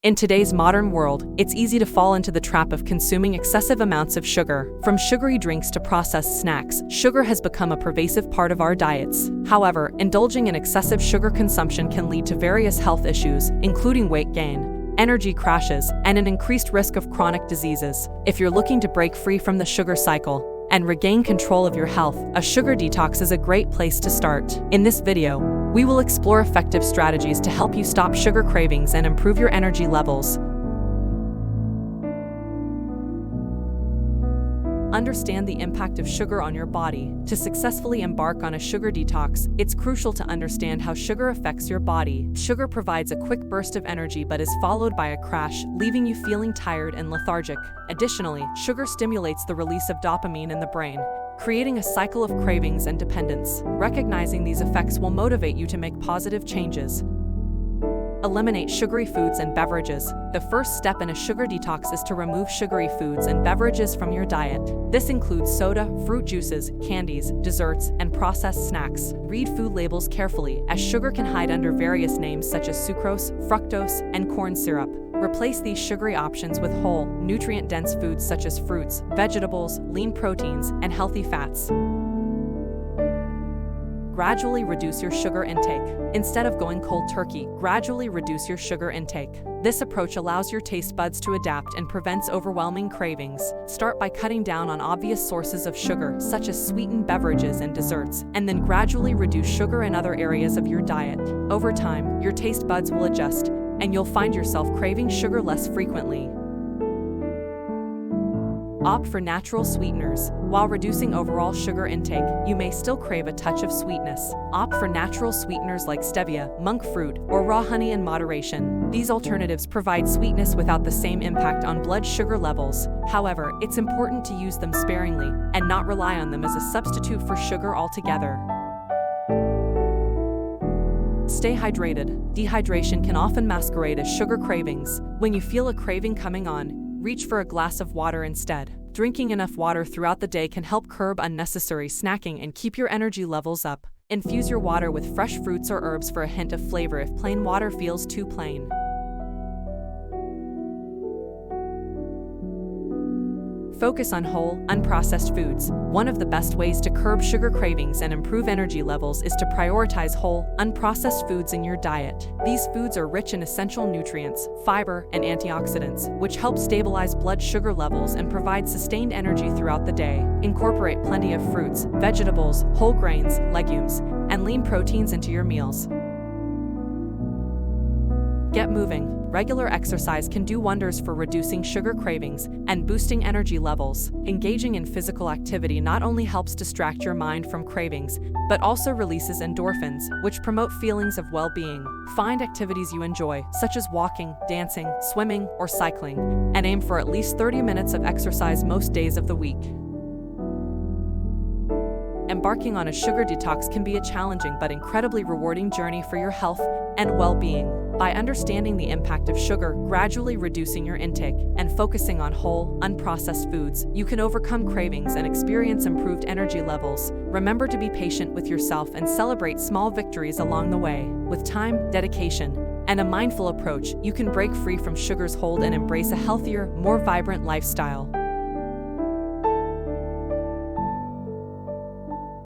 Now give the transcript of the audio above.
In today's modern world, it's easy to fall into the trap of consuming excessive amounts of sugar. From sugary drinks to processed snacks, sugar has become a pervasive part of our diets. However, indulging in excessive sugar consumption can lead to various health issues, including weight gain, energy crashes, and an increased risk of chronic diseases. If you're looking to break free from the sugar cycle and regain control of your health, a sugar detox is a great place to start. In this video, we will explore effective strategies to help you stop sugar cravings and improve your energy levels. Understand the impact of sugar on your body. To successfully embark on a sugar detox, it's crucial to understand how sugar affects your body. Sugar provides a quick burst of energy but is followed by a crash, leaving you feeling tired and lethargic. Additionally, sugar stimulates the release of dopamine in the brain, creating a cycle of cravings and dependence. Recognizing these effects will motivate you to make positive changes. Eliminate sugary foods and beverages. The first step in a sugar detox is to remove sugary foods and beverages from your diet. This includes soda, fruit juices, candies, desserts, and processed snacks. Read food labels carefully, as sugar can hide under various names such as sucrose, fructose, and corn syrup. Replace these sugary options with whole, nutrient-dense foods such as fruits, vegetables, lean proteins, and healthy fats. Gradually reduce your sugar intake. Instead of going cold turkey, gradually reduce your sugar intake. This approach allows your taste buds to adapt and prevents overwhelming cravings. Start by cutting down on obvious sources of sugar, such as sweetened beverages and desserts, and then gradually reduce sugar in other areas of your diet. Over time, your taste buds will adjust, and you'll find yourself craving sugar less frequently. Opt for natural sweeteners. While reducing overall sugar intake, you may still crave a touch of sweetness. Opt for natural sweeteners like stevia, monk fruit, or raw honey in moderation. These alternatives provide sweetness without the same impact on blood sugar levels. However, it's important to use them sparingly and not rely on them as a substitute for sugar altogether. Stay hydrated. Dehydration can often masquerade as sugar cravings. When you feel a craving coming on, reach for a glass of water instead. Drinking enough water throughout the day can help curb unnecessary snacking and keep your energy levels up. Infuse your water with fresh fruits or herbs for a hint of flavor if plain water feels too plain. Focus on whole, unprocessed foods. One of the best ways to curb sugar cravings and improve energy levels is to prioritize whole, unprocessed foods in your diet. These foods are rich in essential nutrients, fiber, and antioxidants, which help stabilize blood sugar levels and provide sustained energy throughout the day. Incorporate plenty of fruits, vegetables, whole grains, legumes, and lean proteins into your meals. Get moving. Regular exercise can do wonders for reducing sugar cravings and boosting energy levels. Engaging in physical activity not only helps distract your mind from cravings, but also releases endorphins, which promote feelings of well-being. Find activities you enjoy, such as walking, dancing, swimming, or cycling, and aim for at least 30 minutes of exercise most days of the week. Embarking on a sugar detox can be a challenging but incredibly rewarding journey for your health and well-being. By understanding the impact of sugar, gradually reducing your intake, and focusing on whole, unprocessed foods, you can overcome cravings and experience improved energy levels. Remember to be patient with yourself and celebrate small victories along the way. With time, dedication, and a mindful approach, you can break free from sugar's hold and embrace a healthier, more vibrant lifestyle.